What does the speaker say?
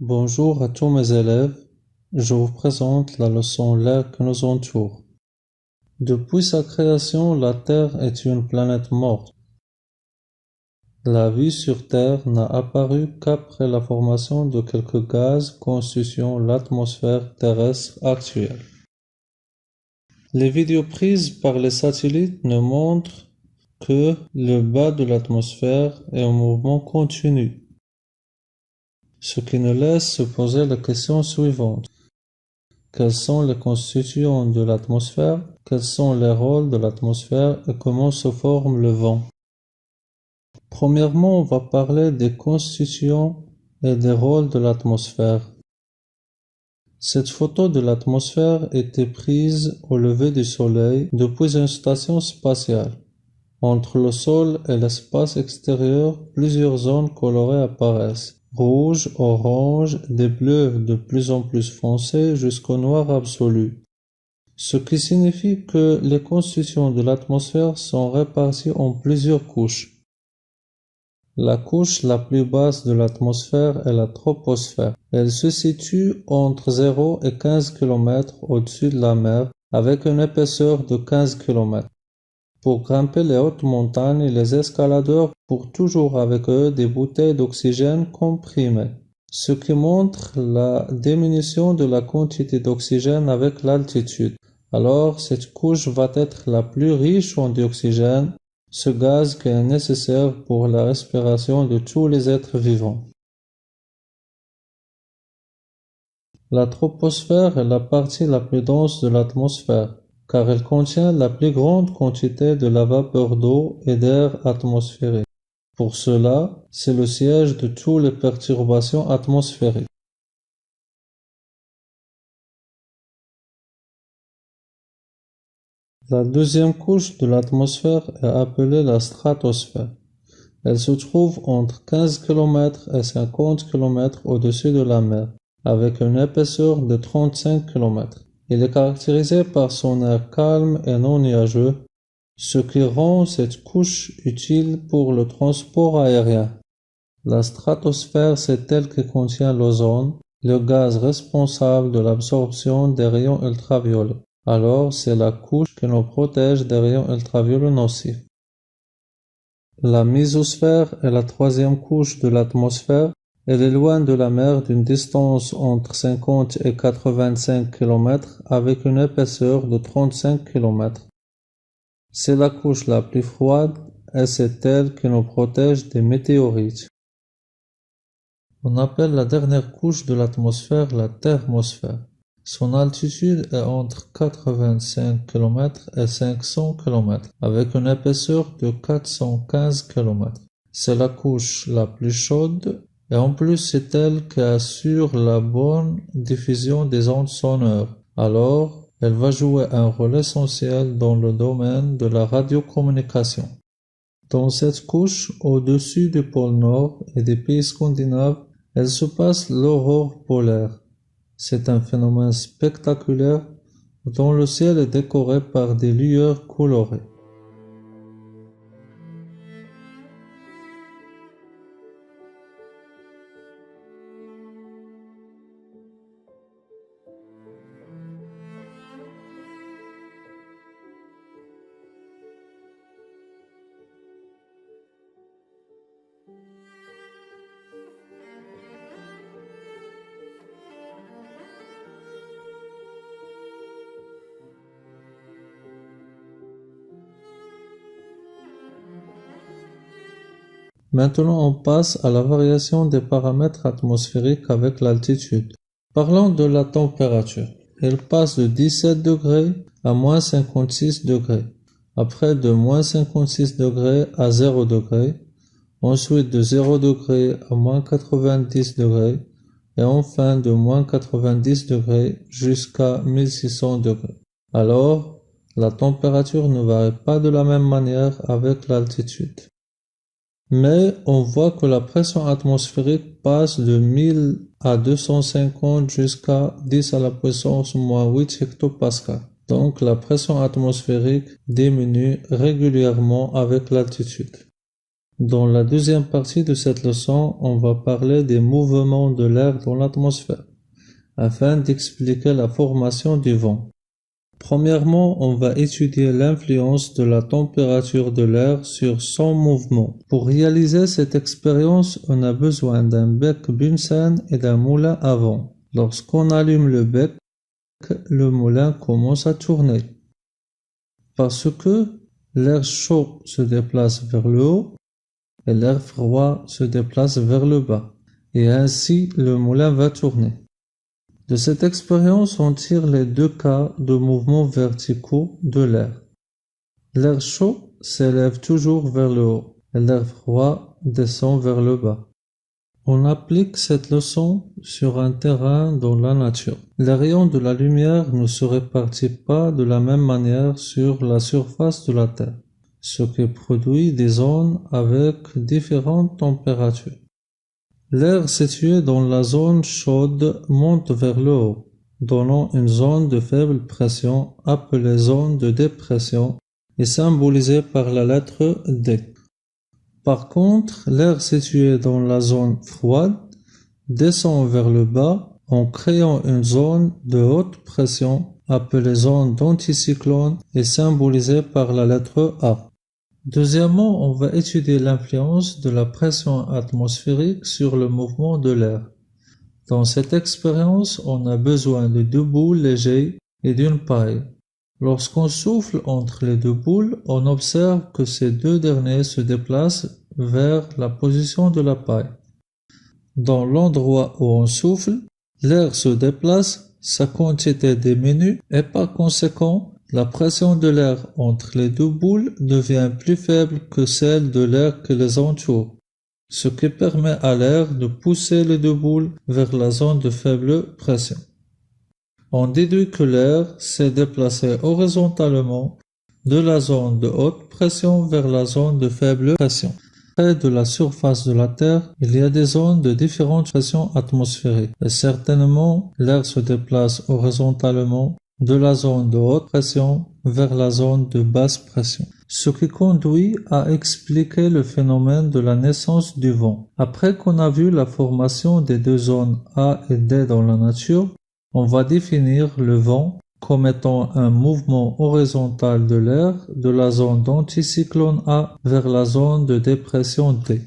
Bonjour à tous mes élèves, je vous présente la leçon L'air qui nous entoure. Depuis sa création, la Terre est une planète morte. La vie sur Terre n'a apparu qu'après la formation de quelques gaz constituant l'atmosphère terrestre actuelle. Les vidéos prises par les satellites ne montrent que le bas de l'atmosphère est en mouvement continu, ce qui nous laisse se poser la question suivante. Quels sont les constituants de l'atmosphère? Quels sont les rôles de l'atmosphère et comment se forme le vent? Premièrement, on va parler des constituants et des rôles de l'atmosphère. Cette photo de l'atmosphère était prise au lever du soleil depuis une station spatiale. Entre le sol et l'espace extérieur, plusieurs zones colorées apparaissent. Rouge, orange, des bleus de plus en plus foncés jusqu'au noir absolu. Ce qui signifie que les constituants de l'atmosphère sont répartis en plusieurs couches. La couche la plus basse de l'atmosphère est la troposphère. Elle se situe entre 0 et 15 km au-dessus de la mer, avec une épaisseur de 15 km. Pour grimper les hautes montagnes, les escaladeurs portent toujours avec eux des bouteilles d'oxygène comprimées, ce qui montre la diminution de la quantité d'oxygène avec l'altitude. Alors, cette couche va être la plus riche en dioxygène, ce gaz qui est nécessaire pour la respiration de tous les êtres vivants. La troposphère est la partie la plus dense de l'atmosphère, car elle contient la plus grande quantité de la vapeur d'eau et d'air atmosphérique. Pour cela, c'est le siège de toutes les perturbations atmosphériques. La deuxième couche de l'atmosphère est appelée la stratosphère. Elle se trouve entre 15 km et 50 km au-dessus de la mer, avec une épaisseur de 35 km. Il est caractérisé par son air calme et non nuageux, ce qui rend cette couche utile pour le transport aérien. La stratosphère, c'est elle qui contient l'ozone, le gaz responsable de l'absorption des rayons ultraviolets. Alors, c'est la couche qui nous protège des rayons ultraviolets nocifs. La mésosphère est la troisième couche de l'atmosphère. Elle est loin de la mer d'une distance entre 50 et 85 km avec une épaisseur de 35 km. C'est la couche la plus froide et c'est elle qui nous protège des météorites. On appelle la dernière couche de l'atmosphère la thermosphère. Son altitude est entre 85 km et 500 km, avec une épaisseur de 415 km. C'est la couche la plus chaude et en plus c'est elle qui assure la bonne diffusion des ondes sonores. Alors, elle va jouer un rôle essentiel dans le domaine de la radiocommunication. Dans cette couche, au-dessus du pôle Nord et des pays scandinaves, elle se passe l'aurore polaire. C'est un phénomène spectaculaire dont le ciel est décoré par des lueurs colorées. Maintenant, on passe à la variation des paramètres atmosphériques avec l'altitude. Parlons de la température. Elle passe de 17 degrés à moins 56 degrés. Après de moins 56 degrés à 0 degrés. Ensuite de 0 degrés à moins 90 degrés. Et enfin de moins 90 degrés jusqu'à 1600 degrés. Alors, la température ne varie pas de la même manière avec l'altitude. Mais on voit que la pression atmosphérique passe de 1000 à 250 jusqu'à 10 à la puissance moins 8 hectopascales. Donc la pression atmosphérique diminue régulièrement avec l'altitude. Dans la deuxième partie de cette leçon, on va parler des mouvements de l'air dans l'atmosphère, afin d'expliquer la formation du vent. Premièrement, on va étudier l'influence de la température de l'air sur son mouvement. Pour réaliser cette expérience, on a besoin d'un bec Bunsen et d'un moulin à vent. Lorsqu'on allume le bec, le moulin commence à tourner. Parce que l'air chaud se déplace vers le haut et l'air froid se déplace vers le bas. Et ainsi, le moulin va tourner. De cette expérience, on tire les deux cas de mouvements verticaux de l'air. L'air chaud s'élève toujours vers le haut et l'air froid descend vers le bas. On applique cette leçon sur un terrain dans la nature. Les rayons de la lumière ne se répartissent pas de la même manière sur la surface de la Terre, ce qui produit des zones avec différentes températures. L'air situé dans la zone chaude monte vers le haut, donnant une zone de faible pression appelée zone de dépression et symbolisée par la lettre D. Par contre, l'air situé dans la zone froide descend vers le bas en créant une zone de haute pression appelée zone d'anticyclone et symbolisée par la lettre A. Deuxièmement, on va étudier l'influence de la pression atmosphérique sur le mouvement de l'air. Dans cette expérience, on a besoin de deux boules légères et d'une paille. Lorsqu'on souffle entre les deux boules, on observe que ces deux derniers se déplacent vers la position de la paille. Dans l'endroit où on souffle, l'air se déplace, sa quantité diminue et par conséquent, la pression de l'air entre les deux boules devient plus faible que celle de l'air qui les entoure, ce qui permet à l'air de pousser les deux boules vers la zone de faible pression. On déduit que l'air s'est déplacé horizontalement de la zone de haute pression vers la zone de faible pression. Près de la surface de la Terre, il y a des zones de différentes pressions atmosphériques et certainement l'air se déplace horizontalement de la zone de haute pression vers la zone de basse pression, ce qui conduit à expliquer le phénomène de la naissance du vent. Après qu'on a vu la formation des deux zones A et D dans la nature, on va définir le vent comme étant un mouvement horizontal de l'air de la zone d'anticyclone A vers la zone de dépression D.